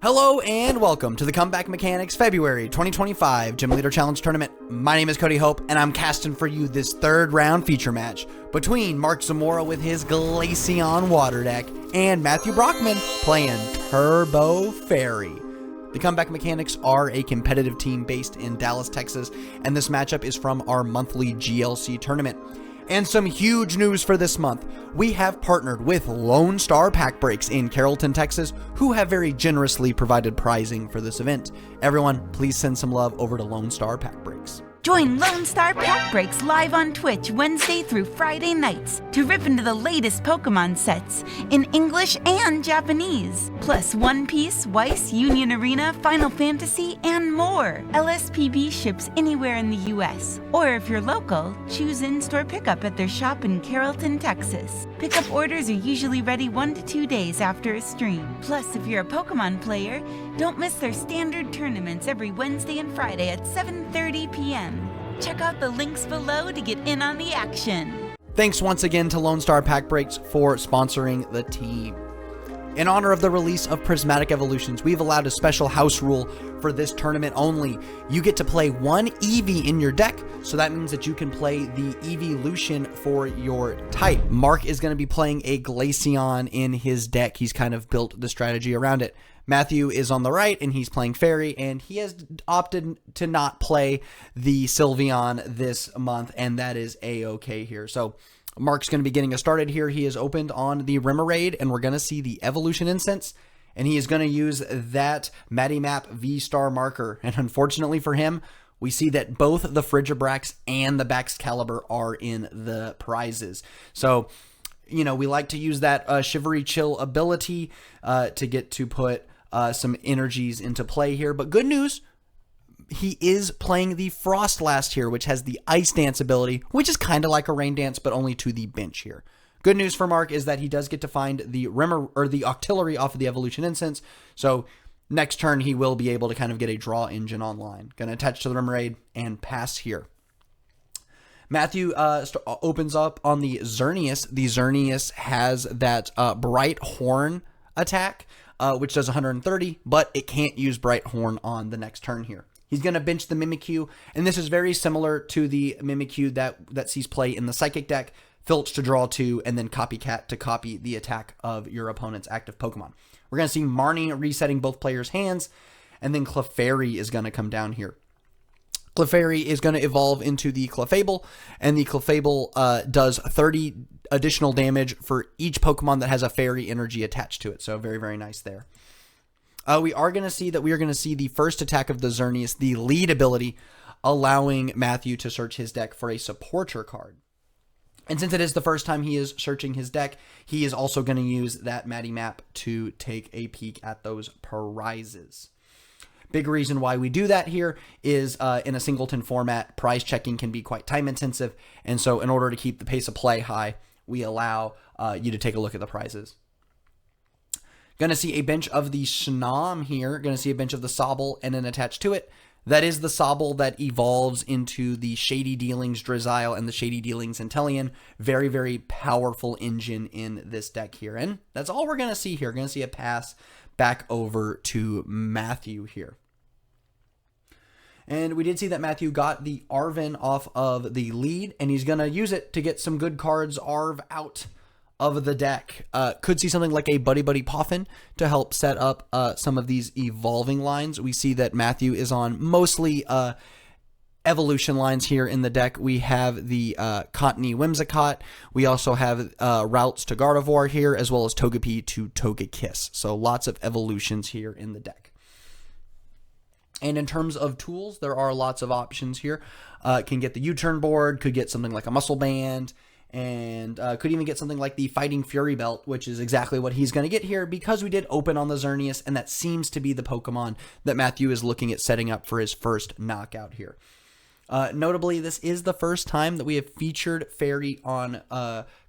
Hello and welcome to the Comeback Mechanics February 2025 Gym Leader Challenge Tournament. My name is Cody Hope and I'm casting for you this third round feature match between Mark Zamora with his Glaceon water deck and Matthew Brockman playing Turbo Fairy. The Comeback Mechanics are a competitive team based in Dallas, Texas, and this matchup is from our monthly GLC tournament. And some huge news for this month. We have partnered with Lone Star Pack Breaks in Carrollton, Texas, who have very generously provided prizing for this event. Everyone, please send some love over to Lone Star Pack Breaks. Join Lone Star Pack Breaks live on Twitch Wednesday through Friday nights to rip into the latest Pokemon sets in English and Japanese, plus One Piece, Weiss, Union Arena, Final Fantasy, and more. LSPB ships anywhere in the U.S., or if you're local, choose in-store pickup at their shop in Carrollton, Texas. Pickup orders are usually ready 1 to 2 days after a stream. Plus, if you're a Pokemon player, don't miss their standard tournaments every Wednesday and Friday at 7:30 p.m. Check out the links below to get in on the action. Thanks once again to Lone Star Pack Breaks for sponsoring the team. In honor of the release of Prismatic Evolutions, we've allowed a special house rule for this tournament only. You get to play one Eevee in your deck, so that means that you can play the Evolution for your type. Mark is going to be playing a Glaceon in his deck. He's kind of built the strategy around it. Matthew is on the right, and he's playing Fairy, and he has opted to not play the Sylveon this month, and that is A-okay here. So Mark's going to be getting us started here. He is opened on the Remoraid, and we're going to see the Evolution Incense, and he is going to use that Map V-Star marker. And unfortunately for him, we see that both the Frigibrax and the Baxcalibur are in the prizes. So, you know, we like to use that Shivery Chill ability to get to put some energies into play here. But good news, he is playing the Frostlast here, which has the Ice Dance ability, which is kind of like a Rain Dance, but only to the bench here. Good news for Mark is that he does get to find the the Octillery off of the Evolution Incense. So next turn, he will be able to kind of get a draw engine online. Going to attach to the Remoraid and pass here. Matthew opens up on the Xerneas. The Xerneas has that Bright Horn attack, which does 130, but it can't use Bright Horn on the next turn here. He's going to bench the Mimikyu, and this is very similar to the Mimikyu that sees play in the Psychic deck. Filch to draw 2, and then Copycat to copy the attack of your opponent's active Pokemon. We're going to see Marnie resetting both players' hands, and then Clefairy is going to come down here. Clefairy is going to evolve into the Clefable, and the Clefable does 30 additional damage for each Pokemon that has a Fairy energy attached to it. So very, very nice there. We are going to see the first attack of the Xerneas, the lead ability, allowing Matthew to search his deck for a supporter card. And since it is the first time he is searching his deck, he is also going to use that Map to take a peek at those prizes. Big reason why we do that here is in a singleton format, prize checking can be quite time intensive. And so in order to keep the pace of play high, we allow you to take a look at the prizes. Going to see a bench of the Snom here. Going to see a bench of the Sobble and then attached to it. That is the Sobble that evolves into the Shady Dealings Drizzile and the Shady Dealings Inteleon. Very, very powerful engine in this deck here. And that's all we're going to see here. Going to see a pass back over to Matthew here. And we did see that Matthew got the Arven off of the lead, and he's going to use it to get some good cards Arv out of the deck. Could see something like a Buddy Buddy Poffin to help set up some of these evolving lines. We see that Matthew is on mostly evolution lines here in the deck. We have the Cottony Whimsicott. We also have routes to Gardevoir here, as well as Togepi to Togekiss. So lots of evolutions here in the deck. And in terms of tools, there are lots of options here. Can get the U-turn board, could get something like a Muscle Band, and could even get something like the Fighting Fury Belt, which is exactly what he's going to get here because we did open on the Xerneas, and that seems to be the Pokemon that Matthew is looking at setting up for his first knockout here. Notably, this is the first time that we have featured Fairy on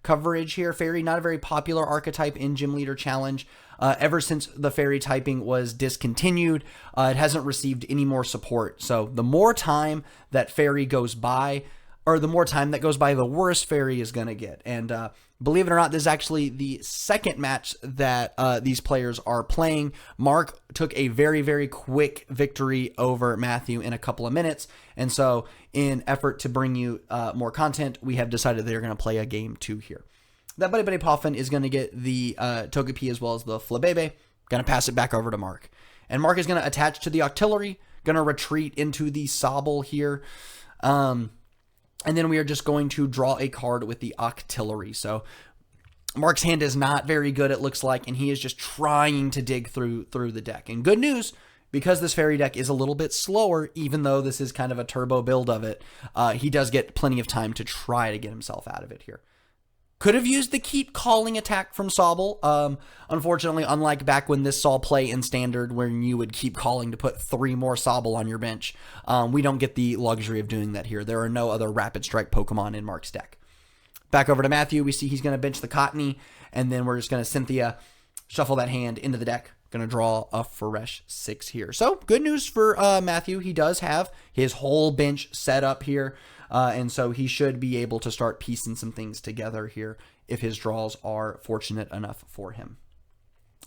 coverage here. Fairy, not a very popular archetype in Gym Leader Challenge. Ever since the Fairy typing was discontinued, it hasn't received any more support. So the more time that Fairy goes by, or the more time that goes by, the worse Fairy is going to get. And believe it or not, this is actually the second match that these players are playing. Mark took a very, very quick victory over Matthew in a couple of minutes. And so in effort to bring you more content, we have decided they're going to play a game 2 here. That Buddy Buddy Poffin is going to get the Togepi as well as the Flabebe. Going to pass it back over to Mark. And Mark is going to attach to the Octillery, going to retreat into the Sobble here. And then we are just going to draw a card with the Octillery. So Mark's hand is not very good, it looks like, and he is just trying to dig through the deck. And good news, because this Fairy deck is a little bit slower, even though this is kind of a turbo build of it, he does get plenty of time to try to get himself out of it here. Could have used the Keep Calling attack from Sobble. Unfortunately, unlike back when this saw play in Standard, when you would keep calling to put 3 more Sobble on your bench, we don't get the luxury of doing that here. There are no other Rapid Strike Pokemon in Mark's deck. Back over to Matthew, we see he's going to bench the Cottony, and then we're just going to Cynthia, shuffle that hand into the deck. Going to draw a fresh 6 here. So, good news for Matthew. He does have his whole bench set up here. And so he should be able to start piecing some things together here if his draws are fortunate enough for him.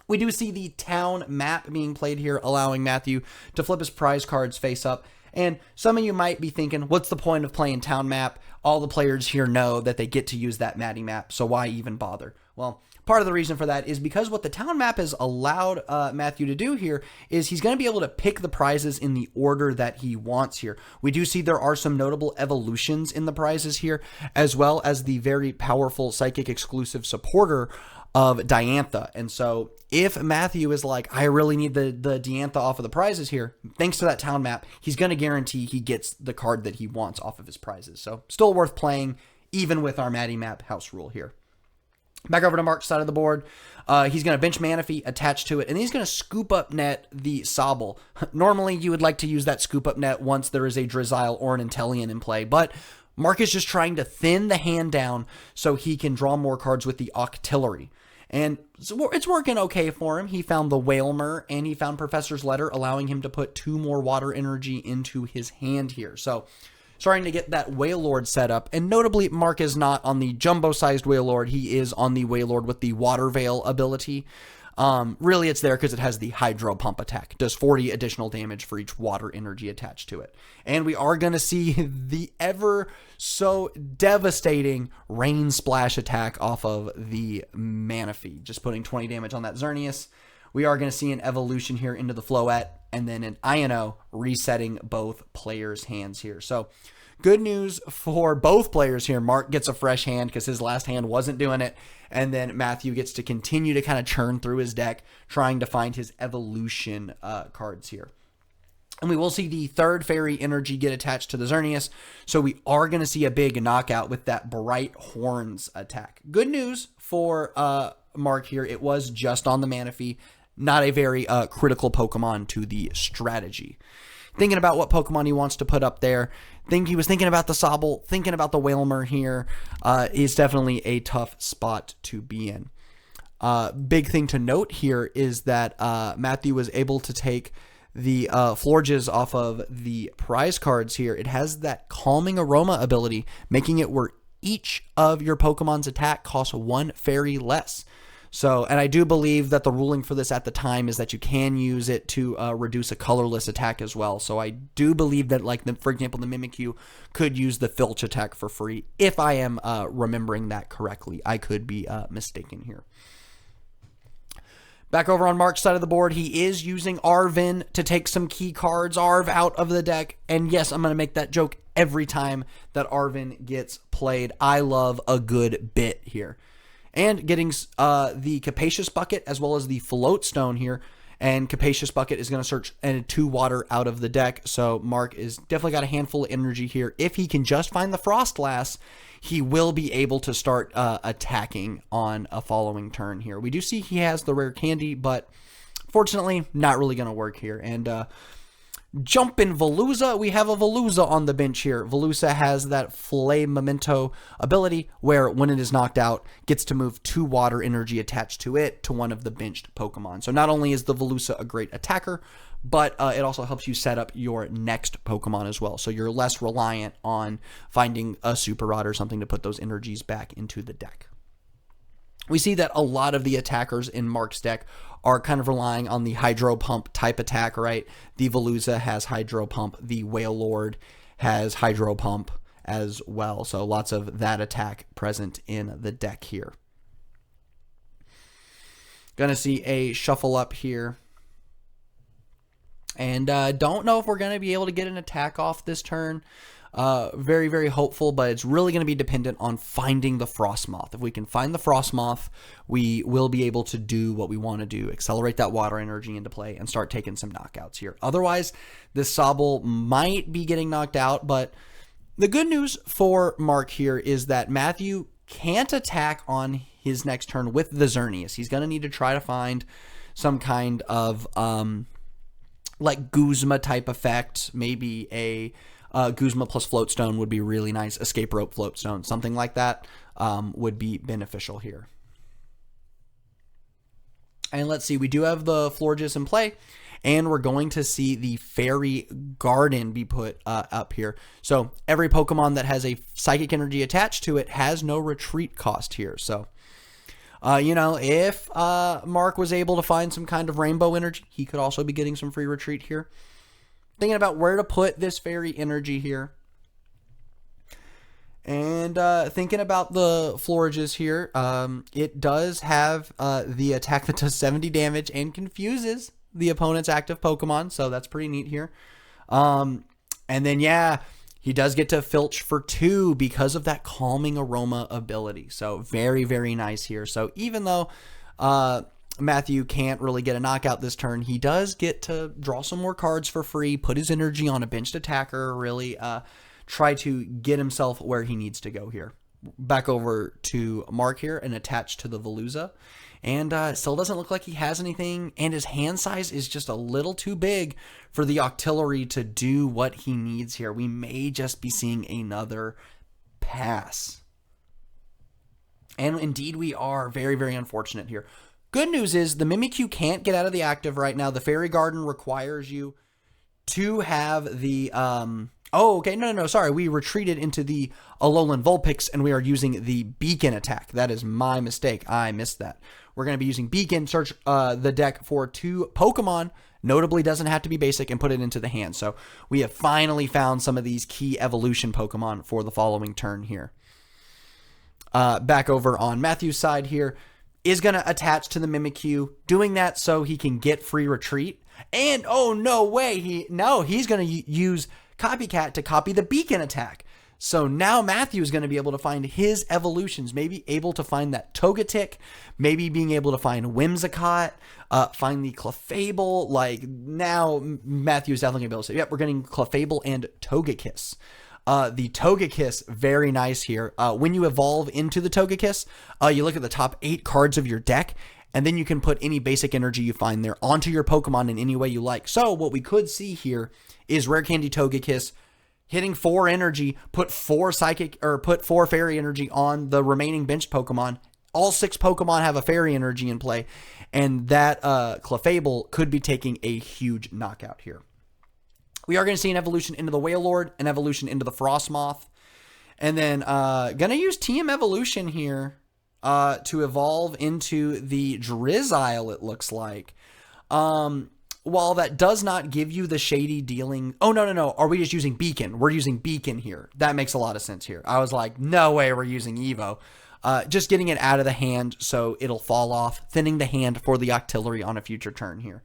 We do see the town map being played here, allowing Matthew to flip his prize cards face up. And some of you might be thinking, what's the point of playing town map? All the players here know that they get to use that Matty map, so why even bother? Well, part of the reason for that is because what the town map has allowed Matthew to do here is he's going to be able to pick the prizes in the order that he wants here. We do see there are some notable evolutions in the prizes here, as well as the very powerful Psychic exclusive supporter of Diantha. And so if Matthew is like, I really need the Diantha off of the prizes here, thanks to that town map, he's going to guarantee he gets the card that he wants off of his prizes. So still worth playing, even with our Matty map house rule here. Back over to Mark's side of the board. He's going to bench Manaphy, attach to it, and he's going to scoop up net the Sobble. Normally, you would like to use that scoop up net once there is a Drizzile or an Inteleon in play, but Mark is just trying to thin the hand down so he can draw more cards with the Octillery. And so it's working okay for him. He found the Wailmer, and he found Professor's Letter, allowing him to put 2 more water energy into his hand here. So starting to get that Wailord set up. And notably, Mark is not on the jumbo-sized Wailord. He is on the Wailord with the Water Veil ability. Really, it's there because it has the Hydro Pump attack. It does 40 additional damage for each water energy attached to it. And we are going to see the ever so devastating Rain Splash attack off of the Manaphy. Just putting 20 damage on that Xerneas. We are going to see an evolution here into the Floette, and then an Ino resetting both players' hands here. So good news for both players here. Mark gets a fresh hand because his last hand wasn't doing it. And then Matthew gets to continue to kind of churn through his deck, trying to find his evolution cards here. And we will see the third Fairy energy get attached to the Xerneas. So we are going to see a big knockout with that Bright Horns attack. Good news for Mark here. It was just on the Manaphy. Not a very critical Pokemon to the strategy. Thinking about what Pokemon he wants to put up there. He was thinking about the Sobble, thinking about the Wailmer here. Is definitely a tough spot to be in. Big thing to note here is that Matthew was able to take the Florges off of the prize cards here. It has that Calming Aroma ability, making it where each of your Pokemon's attack costs 1 fairy less. So, and I do believe that the ruling for this at the time is that you can use it to reduce a colorless attack as well. So I do believe that, like, for example, the Mimikyu could use the Filch attack for free. If I am remembering that correctly, I could be mistaken here. Back over on Mark's side of the board, he is using Arven to take some key cards, Arv out of the deck. And yes, I'm going to make that joke every time that Arven gets played. I love a good bit here. And getting the Capacious Bucket as well as the Float Stone here. And Capacious Bucket is going to search 2 water out of the deck. So Mark is definitely got a handful of energy here. If he can just find the Frostlass, he will be able to start attacking on a following turn here. We do see he has the Rare Candy, but fortunately not really going to work here. And Jumpin' VELUZA, we have a VELUZA on the bench here. VELUZA has that Flame Memento ability where when it is knocked out, gets to move 2 water energy attached to it to one of the benched Pokemon. So not only is the VELUZA a great attacker, but it also helps you set up your next Pokemon as well. So you're less reliant on finding a Super Rod or something to put those energies back into the deck. We see that a lot of the attackers in Mark's deck are kind of relying on the Hydro Pump type attack, right? The VELUZA has Hydro Pump. The Wailord has Hydro Pump as well. So lots of that attack present in the deck here. Gonna see a shuffle up here. And don't know if we're going to be able to get an attack off this turn. Very, very hopeful, but it's really going to be dependent on finding the Frostmoth. If we can find the Frostmoth, we will be able to do what we want to do, accelerate that water energy into play and start taking some knockouts here. Otherwise, this Sobble might be getting knocked out, but the good news for Mark here is that Matthew can't attack on his next turn with the Xerneas. He's going to need to try to find some kind of like Guzma type effect. Maybe a Guzma plus Floatstone would be really nice. Escape Rope Floatstone, something like that would be beneficial here. And let's see, we do have the Florges in play, and we're going to see the Fairy Garden be put up here. So every Pokemon that has a Psychic Energy attached to it has no retreat cost here. So you know, if Mark was able to find some kind of rainbow energy, he could also be getting some free retreat here. Thinking about where to put this fairy energy here. And thinking about the Florges here, it does have the attack that does 70 damage and confuses the opponent's active Pokemon. So that's pretty neat here. And then, yeah, he does get to filch for 2 because of that Calming Aroma ability. So very, very nice here. So even though Matthew can't really get a knockout this turn, he does get to draw some more cards for free, put his energy on a benched attacker, really try to get himself where he needs to go here. Back over to Mark here and attached to the VELUZA. And still doesn't look like he has anything, and his hand size is just a little too big for the Octillery to do what he needs here. We may just be seeing another pass. And indeed we are. Very, very unfortunate here. Good news is the Mimikyu can't get out of the active right now. The Fairy Garden requires you to have the... Oh, okay. No. Sorry. We retreated into the Alolan Vulpix, and we are using the Beacon attack. That is my mistake. I missed that. We're going to be using Beacon, search the deck for 2 Pokemon, notably doesn't have to be basic, and put it into the hand. So we have finally found some of these key evolution Pokemon for the following turn here. Back over on Matthew's side here, is going to attach to the Mimikyu, doing that so he can get free retreat. And, oh, no way. He's going to use Copycat to copy the Beacon attack. So now Matthew is going to be able to find his evolutions, maybe able to find that Togetic, maybe being able to find Whimsicott, find the Clefable. Like, now Matthew is definitely going to be able to say, yep, we're getting Clefable and Togekiss. The Togekiss, very nice here. When you evolve into the Togekiss, you look at the top 8 cards of your deck, and then you can put any basic energy you find there onto your Pokemon in any way you like. So what we could see here is Rare Candy Togekiss hitting 4 energy, put 4 psychic, or put 4 fairy energy on the remaining benched Pokemon. All 6 Pokemon have a fairy energy in play, and that Clefable could be taking a huge knockout here. We are going to see an evolution into the Wailord, an evolution into the Frostmoth, and then going to use TM Evolution here to evolve into the Drizzile, it looks like. While that does not give you the shady dealing... Oh, no. Are we just using Beacon? We're using Beacon here. That makes a lot of sense here. I was like, no way we're using Evo. Just getting it out of the hand so it'll fall off, thinning the hand for the Octillery on a future turn here.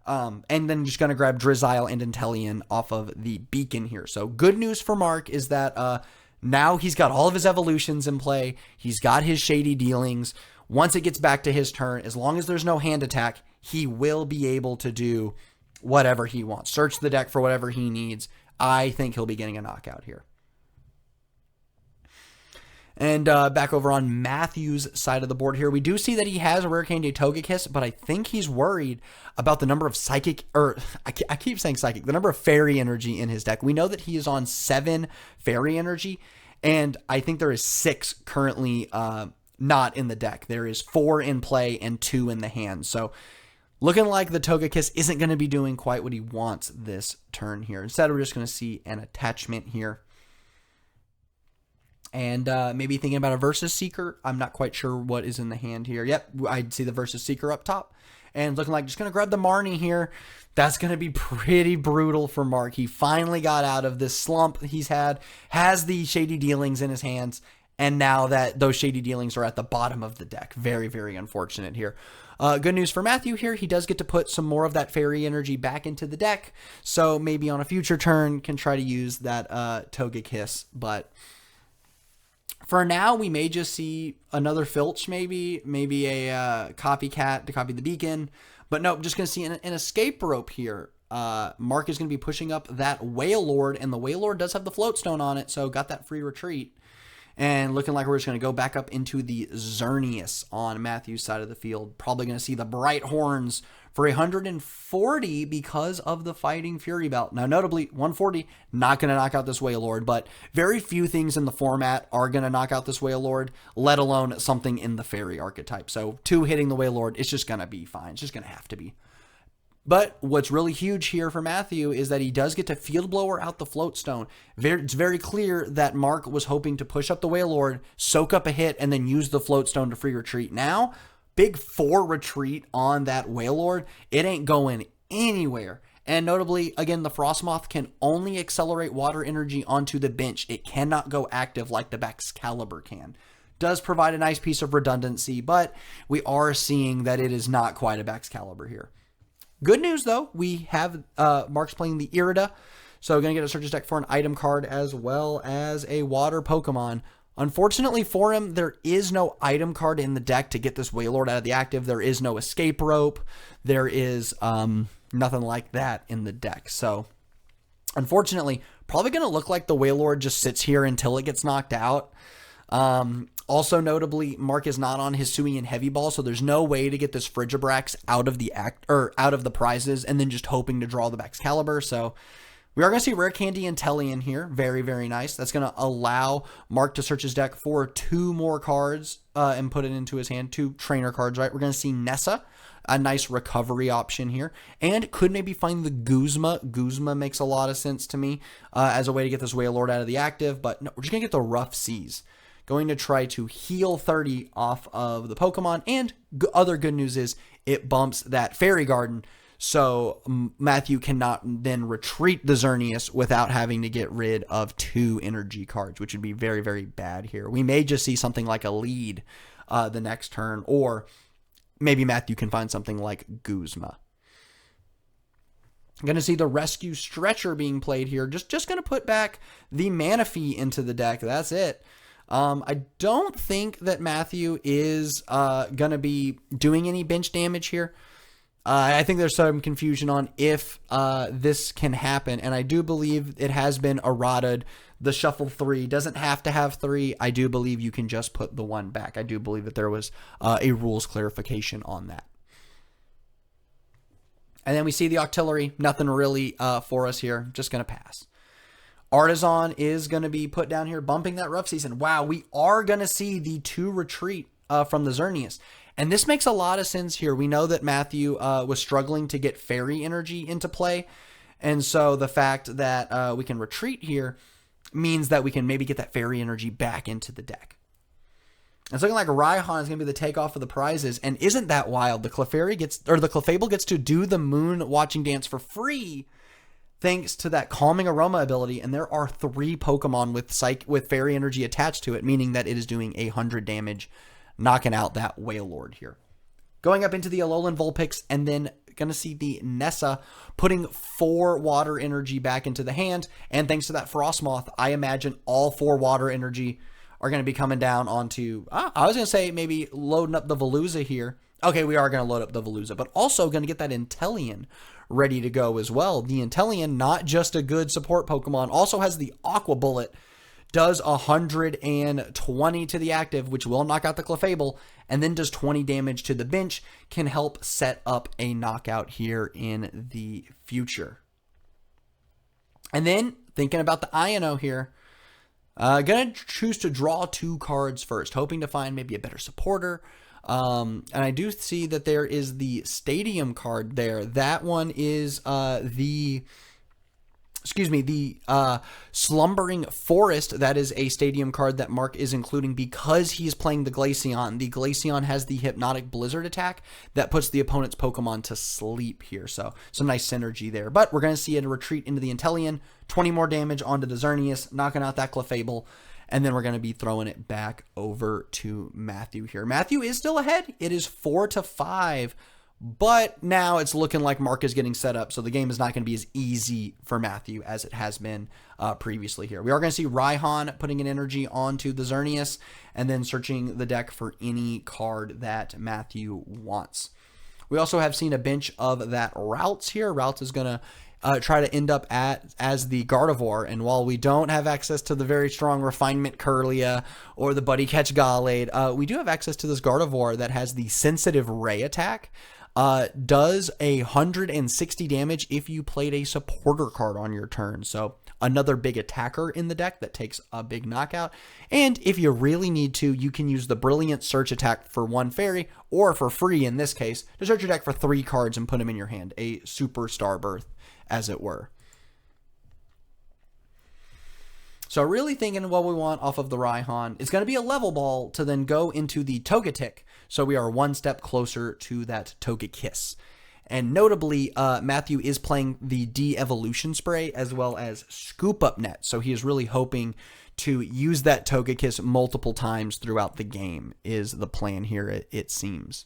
And then just going to grab Drizzile and Inteleon off of the Beacon here. So good news for Mark is that now he's got all of his evolutions in play. He's got his shady dealings. Once it gets back to his turn, as long as there's no hand attack, he will be able to do whatever he wants. Search the deck for whatever he needs. I think he'll be getting a knockout here. And back over on Matthew's side of the board here, we do see that he has a Rare Candy Togekiss, but I think he's worried about the number of Psychic, or I keep saying Psychic, the number of Fairy Energy in his deck. We know that he is on 7 Fairy Energy, and I think there is 6 currently not in the deck. There is 4 in play and 2 in the hand. So looking like the Togekiss isn't going to be doing quite what he wants this turn here. Instead, we're just going to see an attachment here. And maybe thinking about a Versus Seeker. I'm not quite sure what is in the hand here. Yep, I see the Versus Seeker up top. And looking like just going to grab the Marnie here. That's going to be pretty brutal for Mark. He finally got out of this slump he's had, has the Shady Dealings in his hands, and now that those Shady Dealings are at the bottom of the deck. Very, very unfortunate here. Good news for Matthew here. He does get to put some more of that Fairy Energy back into the deck. So maybe on a future turn can try to use that Togekiss, but for now, we may just see another Filch, maybe a Copycat to copy the Beacon. But nope, just going to see an Escape Rope here. Mark is going to be pushing up that Wailord, and the Wailord does have the Floatstone on it, so got that free retreat. And looking like we're just going to go back up into the Xerneas on Matthew's side of the field. Probably going to see the Bright Horns for 140 because of the Fighting Fury Belt. Now, notably, 140, not going to knock out this Wailord, but very few things in the format are going to knock out this Wailord, let alone something in the Fairy archetype. So 2 hitting the Wailord, it's just going to be fine. It's just going to have to be. But what's really huge here for Matthew is that he does get to Field Blower out the Floatstone. It's very clear that Mark was hoping to push up the Wailord, soak up a hit, and then use the Floatstone to free retreat. Now, big 4 retreat on that Wailord. It ain't going anywhere. And notably, again, the Frostmoth can only accelerate water energy onto the bench. It cannot go active like the Baxcalibur can. Does provide a nice piece of redundancy, but we are seeing that it is not quite a Baxcalibur here. Good news, though, we have Mark's playing the Irida, so we're going to get a Searcher's Deck for an item card as well as a water Pokemon. Unfortunately for him, there is no item card in the deck to get this Wailord out of the active. There is no Escape Rope. There is nothing like that in the deck. So, unfortunately, probably going to look like the Wailord just sits here until it gets knocked out. Also notably, Mark is not on his Suian Heavy Ball, so there's no way to get this Frigibrax out of the out of the prizes and then just hoping to draw the Baxcalibur. So we are going to see Rare Candy Inteleon here. Very, very nice. That's going to allow Mark to search his deck for 2 more cards and put it into his hand. 2 trainer cards, right? We're going to see Nessa, a nice recovery option here. And could maybe find the Guzma. Guzma makes a lot of sense to me as a way to get this Wailord out of the active. But no, we're just going to get the Rough Seas. Going to try to heal 30 off of the Pokemon. And other good news is it bumps that Fairy Garden. So Matthew cannot then retreat the Xerneas without having to get rid of 2 energy cards, which would be very, very bad here. We may just see something like a lead the next turn, or maybe Matthew can find something like Guzma. I'm going to see the Rescue Stretcher being played here. Just going to put back the Manaphy into the deck. That's it. I don't think that Matthew is going to be doing any bench damage here. I think there's some confusion on if this can happen, and I do believe it has been errated. The Shuffle 3 doesn't have to have 3. I do believe you can just put the 1 back. I do believe that there was a rules clarification on that. And then we see the Octillery. Nothing really for us here. Just going to pass. Artisan is going to be put down here, bumping that Rough Season. Wow, we are going to see the 2 retreat from the Xerneas. And this makes a lot of sense here. We know that Matthew was struggling to get Fairy Energy into play. And so the fact that we can retreat here means that we can maybe get that Fairy Energy back into the deck. It's looking like Raihan is going to be the takeoff of the prizes. And isn't that wild? The Clefable gets to do the Moon Watching Dance for free, thanks to that Calming Aroma ability, and there are 3 Pokemon with Fairy Energy attached to it, meaning that it is doing 100 damage, knocking out that Wailord here. Going up into the Alolan Vulpix, and then going to see the Nessa putting 4 water energy back into the hand, and thanks to that Frostmoth, I imagine all 4 water energy are going to be coming down onto, I was going to say maybe loading up the Veluza here. Okay, we are going to load up the Veluza, but also going to get that Inteleon ready to go as well. The Inteleon, not just a good support Pokemon, also has the Aqua Bullet does 120 to the active, which will knock out the Clefable, and then does 20 damage to the bench, can help set up a knockout here in the future. And then, thinking about the Iono here, gonna choose to draw 2 cards first, hoping to find maybe a better supporter. And I do see that there is the Stadium card there. That one is the Slumbering Forest. That is a Stadium card that Mark is including because he is playing the Glaceon. The Glaceon has the Hypnotic Blizzard attack that puts the opponent's Pokemon to sleep here. So some nice synergy there. But we're going to see a retreat into the Inteleon, 20 more damage onto the Xerneas, knocking out that Clefable. And then we're going to be throwing it back over to Matthew here. Matthew is still ahead. It is 4-5. But now it's looking like Mark is getting set up, so the game is not going to be as easy for Matthew as it has been previously here. We are going to see Raihan putting an energy onto the Xerneas and then searching the deck for any card that Matthew wants. We also have seen a bench of that Routes here. Routes is going to try to end up as the Gardevoir, and while we don't have access to the very strong Refinement Curlia or the Buddy Catch Gallade, we do have access to this Gardevoir that has the Sensitive Ray attack. Does 160 damage if you played a supporter card on your turn. So another big attacker in the deck that takes a big knockout. And if you really need to, you can use the Brilliant Search attack for 1 fairy, or for free in this case, to search your deck for 3 cards and put them in your hand. A super Starbirth, as it were. So really thinking what we want off of the Raihan is going to be a level ball to then go into the Togetic. So we are 1 step closer to that Togekiss. And notably, Matthew is playing the De-Evolution Spray as well as Scoop Up Net. So he is really hoping to use that Togekiss multiple times throughout the game is the plan here, it seems.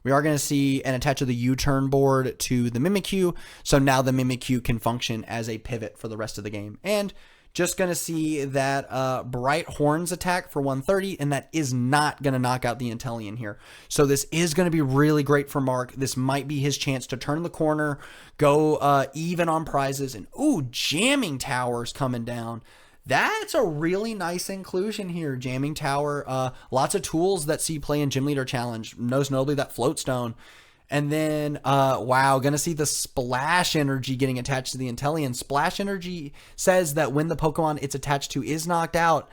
We are going to see an attach of the U-turn board to the Mimikyu. So now the Mimikyu can function as a pivot for the rest of the game. And just going to see that Bright Horns attack for 130, and that is not going to knock out the Inteleon here. So this is going to be really great for Mark. This might be his chance to turn the corner, go even on prizes, and ooh, Jamming Tower's coming down. That's a really nice inclusion here. Jamming Tower, lots of tools that see play in Gym Leader Challenge, most notably that Float Stone. And then, wow, going to see the Splash Energy getting attached to the Inteleon. Splash Energy says that when the Pokemon it's attached to is knocked out,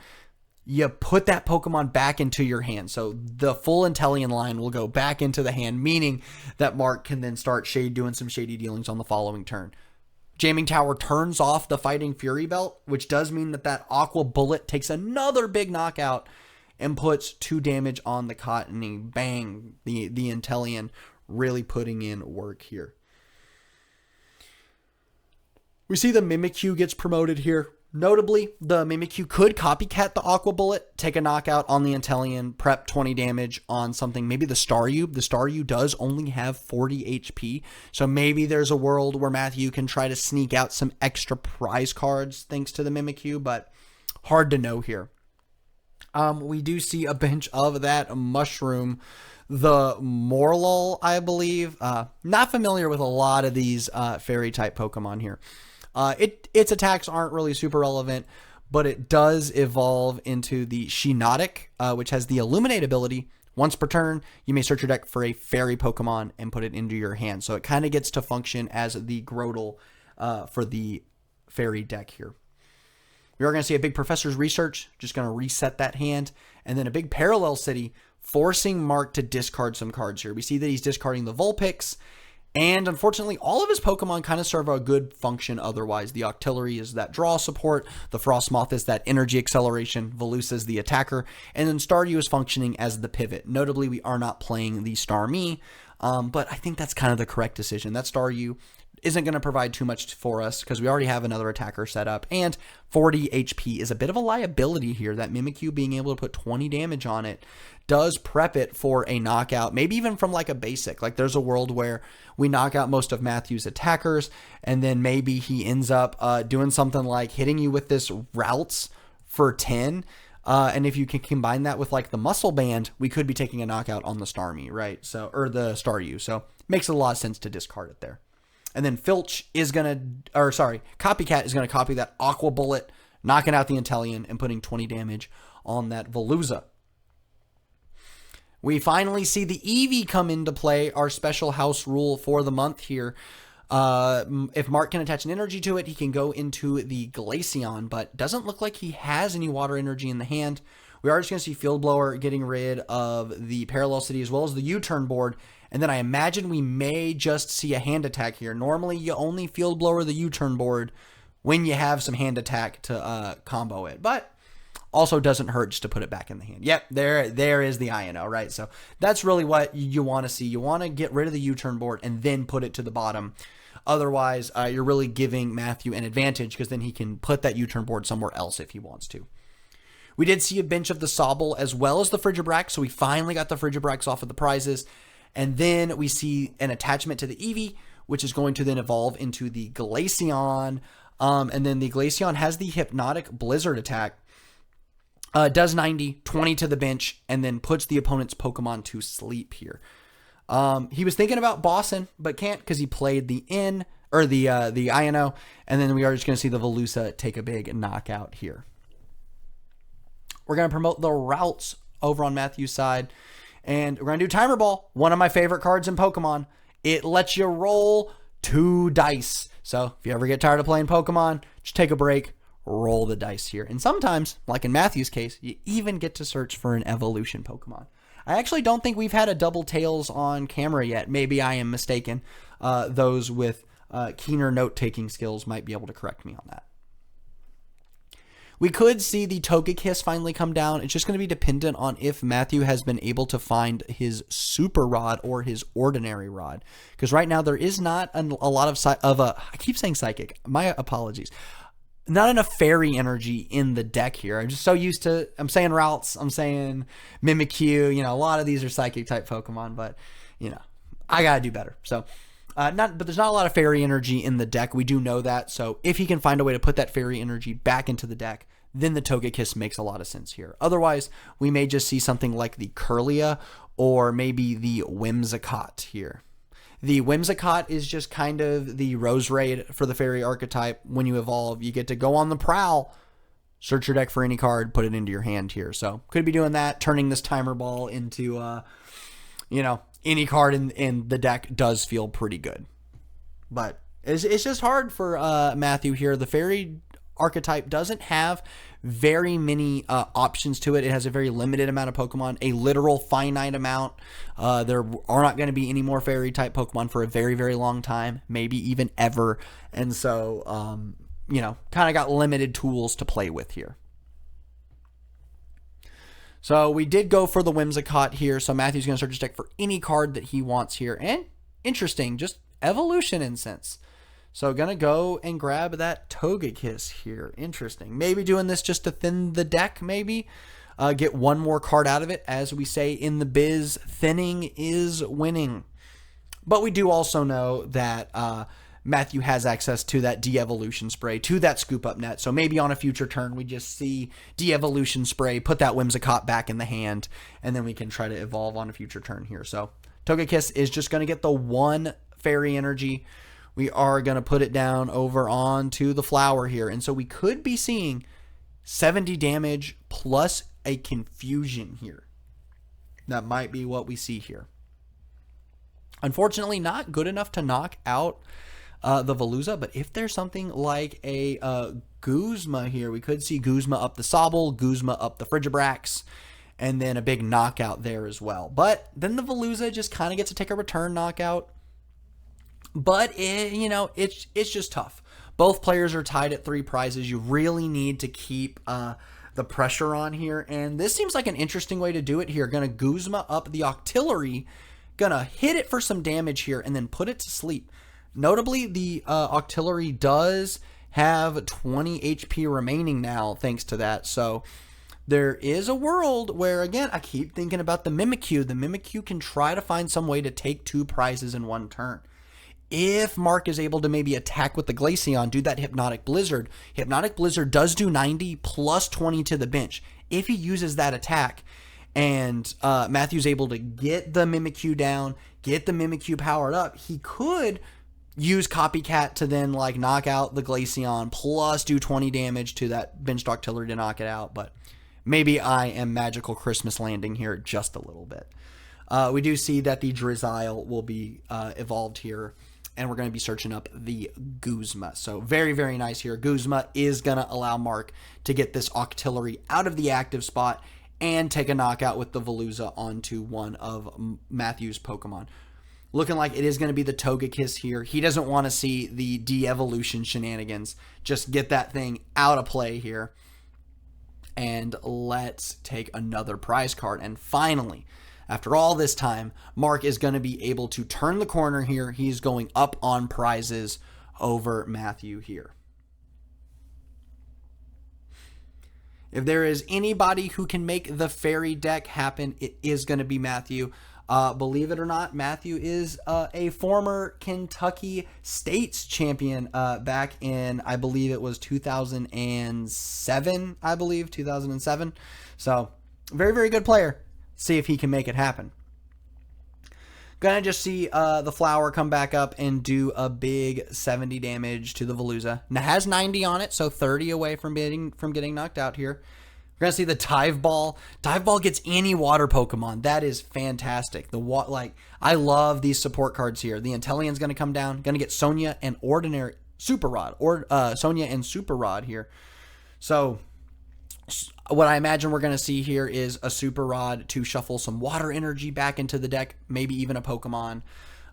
you put that Pokemon back into your hand. So the full Inteleon line will go back into the hand, meaning that Mark can then start doing some shady dealings on the following turn. Jamming Tower turns off the Fighting Fury Belt, which does mean that Aqua Bullet takes another big knockout and puts 2 damage on the Cottony. Bang, the Inteleon really putting in work here. We see the Mimikyu gets promoted here. Notably, the Mimikyu could copycat the Aqua Bullet, take a knockout on the Inteleon, prep 20 damage on something, maybe the Staryu. The Staryu does only have 40 HP, so maybe there's a world where Matthew can try to sneak out some extra prize cards thanks to the Mimikyu, but hard to know here. We do see a bench of that Mushroom, the Morlul, I believe. Not familiar with a lot of these fairy-type Pokemon here. Its attacks aren't really super relevant, but it does evolve into the Shiinotic, which has the Illuminate ability. Once per turn, you may search your deck for a fairy Pokemon and put it into your hand. So it kind of gets to function as the Grotle for the fairy deck here. We are going to see a big Professor's Research, just going to reset that hand, and then a big Parallel City, forcing Mark to discard some cards here. We see that he's discarding the Vulpix, and unfortunately, all of his Pokemon kind of serve a good function otherwise. The Octillery is that draw support, the Frostmoth is that energy acceleration, Veluza is the attacker, and then Staryu is functioning as the pivot. Notably, we are not playing the Starmie, but I think that's kind of the correct decision. That Staryu isn't going to provide too much for us because we already have another attacker set up, and 40 HP is a bit of a liability here. That Mimikyu being able to put 20 damage on it does prep it for a knockout, maybe even from like a basic. Like there's a world where we knock out most of Matthew's attackers, and then maybe he ends up doing something like hitting you with this Routes for 10. And if you can combine that with like the Muscle Band, we could be taking a knockout on the Starmie, right? So, or the Staryu. So makes a lot of sense to discard it there. And then Copycat is going to copy that Aqua Bullet, knocking out the Intellion and putting 20 damage on that Veluza. We finally see the Eevee come into play, our special house rule for the month here. If Mark can attach an energy to it, he can go into the Glaceon, but doesn't look like he has any water energy in the hand. We are just going to see Field Blower getting rid of the Parallel City as well as the U-turn board, and then I imagine we may just see a hand attack here. Normally, you only Field Blower the U-turn board when you have some hand attack to combo it, but also doesn't hurt just to put it back in the hand. Yep, there is the INO, right? So that's really what you want to see. You want to get rid of the U-turn board and then put it to the bottom. Otherwise, you're really giving Matthew an advantage because then he can put that U-turn board somewhere else if he wants to. We did see a bench of the Sobble as well as the Frigibrax, so we finally got the Frigibrax off of the prizes. And then we see an attachment to the Eevee, which is going to then evolve into the Glaceon. And then the Glaceon has the Hypnotic Blizzard attack. Does 90, 20 to the bench, and then puts the opponent's Pokemon to sleep here. He was thinking about bossing, but can't because he played the INO, and then we are just going to see the Veluza take a big knockout here. We're going to promote the routes over on Matthew's side, and we're going to do Timer Ball, one of my favorite cards in Pokemon. It lets you roll 2 dice. So if you ever get tired of playing Pokemon, just take a break, roll the dice here. And sometimes, like in Matthew's case, you even get to search for an evolution Pokemon. I actually don't think we've had a double tails on camera yet. Maybe I am mistaken. Those with keener note-taking skills might be able to correct me on that. We could see the Togekiss finally come down. It's just going to be dependent on if Matthew has been able to find his Super Rod or his Ordinary Rod. Because right now there is not a lot of I keep saying Psychic. My apologies. Not enough fairy energy in the deck here. I'm just so used to, I'm saying routes, I'm saying Mimikyu, a lot of these are psychic type Pokemon, but I gotta do better. So, but there's not a lot of fairy energy in the deck. We do know that. So if he can find a way to put that fairy energy back into the deck, then the Togekiss makes a lot of sense here. Otherwise, we may just see something like the Curlia or maybe the Whimsicott here. The Whimsicott is just kind of the Roserade for the fairy archetype. When you evolve, you get to go on the prowl, search your deck for any card, put it into your hand here. So could be doing that, turning this Timer Ball into, any card in the deck does feel pretty good. But it's just hard for Matthew here. The fairy archetype doesn't have very many options to it. It has a very limited amount of Pokemon, a literal finite amount. There are not going to be any more fairy type Pokemon for a very, very long time, maybe even ever. And so, kind of got limited tools to play with here. So we did go for the Whimsicott here. So Matthew's going to search his deck for any card that he wants here. And interesting, just evolution incense. So gonna go and grab that Togekiss here. Interesting. Maybe doing this just to thin the deck, maybe. Get one more card out of it. As we say in the biz, thinning is winning. But we do also know that Matthew has access to that de-evolution spray, to that scoop up net. So maybe on a future turn, we just see de-evolution spray, put that Whimsicott back in the hand, and then we can try to evolve on a future turn here. So Togekiss is just going to get the 1 fairy energy. We are going to put it down over onto the flower here. And so we could be seeing 70 damage plus a confusion here. That might be what we see here. Unfortunately, not good enough to knock out the Veluza. But if there's something like a Guzma here, we could see Guzma up the Sobble, Guzma up the Frigibrax, and then a big knockout there as well. But then the Veluza just kind of gets to take a return knockout. But, it's just tough. Both players are tied at 3 prizes. You really need to keep the pressure on here. And this seems like an interesting way to do it here. Going to Guzma up the Octillery. Going to hit it for some damage here and then put it to sleep. Notably, the Octillery does have 20 HP remaining now thanks to that. So there is a world where, again, I keep thinking about the Mimikyu. The Mimikyu can try to find some way to take 2 prizes in one turn. If Mark is able to maybe attack with the Glaceon, do that Hypnotic Blizzard. Hypnotic Blizzard does do 90 plus 20 to the bench. If he uses that attack and Matthew's able to get the Mimikyu down, get the Mimikyu powered up, he could use Copycat to then like knock out the Glaceon plus do 20 damage to that Benchstock Tiller to knock it out. But maybe I am Magical Christmas landing here just a little bit. We do see that the Drizzile will be evolved here, and we're going to be searching up the Guzma. So very, very nice here. Guzma is going to allow Mark to get this Octillery out of the active spot and take a knockout with the Veluza onto one of Matthew's Pokemon. Looking like it is going to be the Togekiss here. He doesn't want to see the de-evolution shenanigans. Just get that thing out of play here. And let's take another prize card. And finally, after all this time, Mark is going to be able to turn the corner here. He's going up on prizes over Matthew here. If there is anybody who can make the fairy deck happen, it is going to be Matthew. Believe it or not, Matthew is a former Kentucky States champion back in, I believe it was 2007, 2007. So, very, very good player. See if he can make it happen. Gonna just see the Flower come back up and do a big 70 damage to the Veluza. Now has 90 on it, so 30 away from getting knocked out here. We're gonna see the Dive Ball. Dive Ball gets any water Pokemon. That is fantastic. I love these support cards here. The Inteleon's gonna come down. Gonna get Sonia and Ordinary Super Rod, or Sonia and Super Rod here. So what I imagine we're gonna see here is a Super Rod to shuffle some water energy back into the deck, maybe even a Pokemon.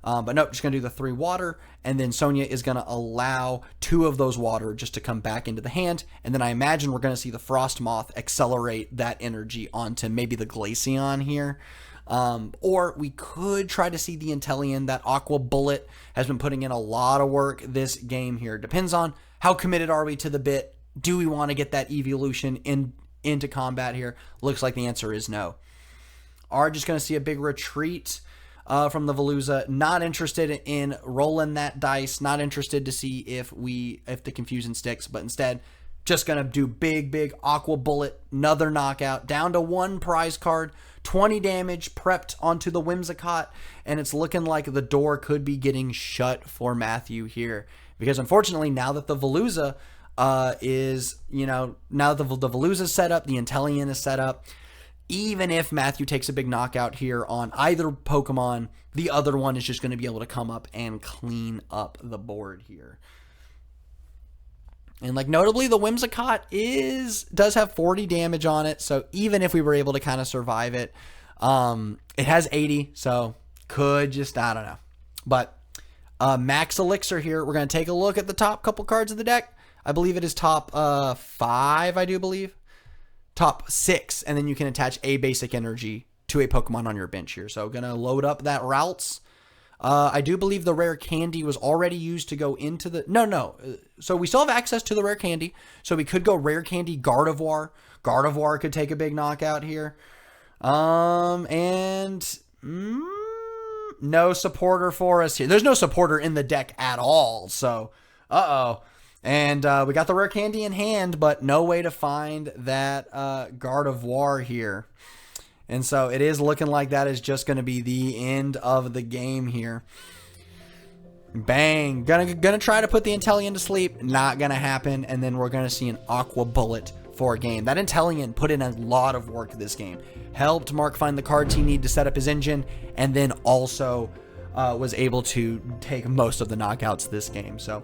But nope, just going to do the 3 water, and then Sonia is going to allow 2 of those water just to come back into the hand, and then I imagine we're going to see the Frostmoth accelerate that energy onto maybe the Glaceon here. Or we could try to see the Inteleon. That Aqua Bullet has been putting in a lot of work this game here. Depends on how committed are we to the bit. Do we want to get that evolution into combat here? Looks like the answer is no. Are just going to see a big retreat from the Veluza. Not interested in rolling that dice. Not interested to see if the confusion sticks, but instead just gonna do big Aqua Bullet, another knockout, down to 1 prize card, 20 damage prepped onto the Whimsicott, and it's looking like the door could be getting shut for Matthew here, because unfortunately now that the Veluza now that the Veluza is set up, the Inteleon is set up. Even if Matthew takes a big knockout here on either Pokemon, the other one is just going to be able to come up and clean up the board here. And notably, the Whimsicott does have 40 damage on it, so even if we were able to kind of survive it, it has 80, so could just, I don't know. But Max Elixir here, we're going to take a look at the top couple cards of the deck. I believe it is top 5, I do believe. Top 6, and then you can attach a basic energy to a Pokemon on your bench here. So gonna load up that Routes. I do believe the rare candy was already used to go into the... No. So we still have access to the rare candy. So we could go rare candy Gardevoir. Gardevoir could take a big knockout here. No supporter for us here. There's no supporter in the deck at all. So, And we got the rare candy in hand, but no way to find that Gardevoir here. And so it is looking like that is just going to be the end of the game here. Bang. Gonna try to put the Inteleon to sleep. Not going to happen. And then we're going to see an Aqua Bullet for a game. That Inteleon put in a lot of work this game. Helped Mark find the cards he needed to set up his engine. And then also was able to take most of the knockouts this game. So...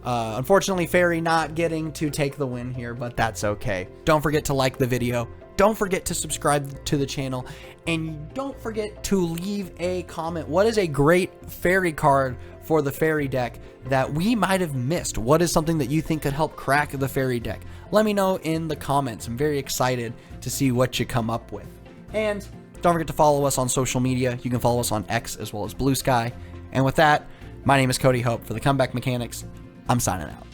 unfortunately, Fairy not getting to take the win here, but that's okay. Don't forget to like the video. Don't forget to subscribe to the channel. And don't forget to leave a comment. What is a great Fairy card for the Fairy deck that we might have missed? What is something that you think could help crack the Fairy deck? Let me know in the comments. I'm very excited to see what you come up with. And don't forget to follow us on social media. You can follow us on X as well as Blue Sky. And with that, my name is Cody Hope for the Comeback Mechanics. I'm signing out.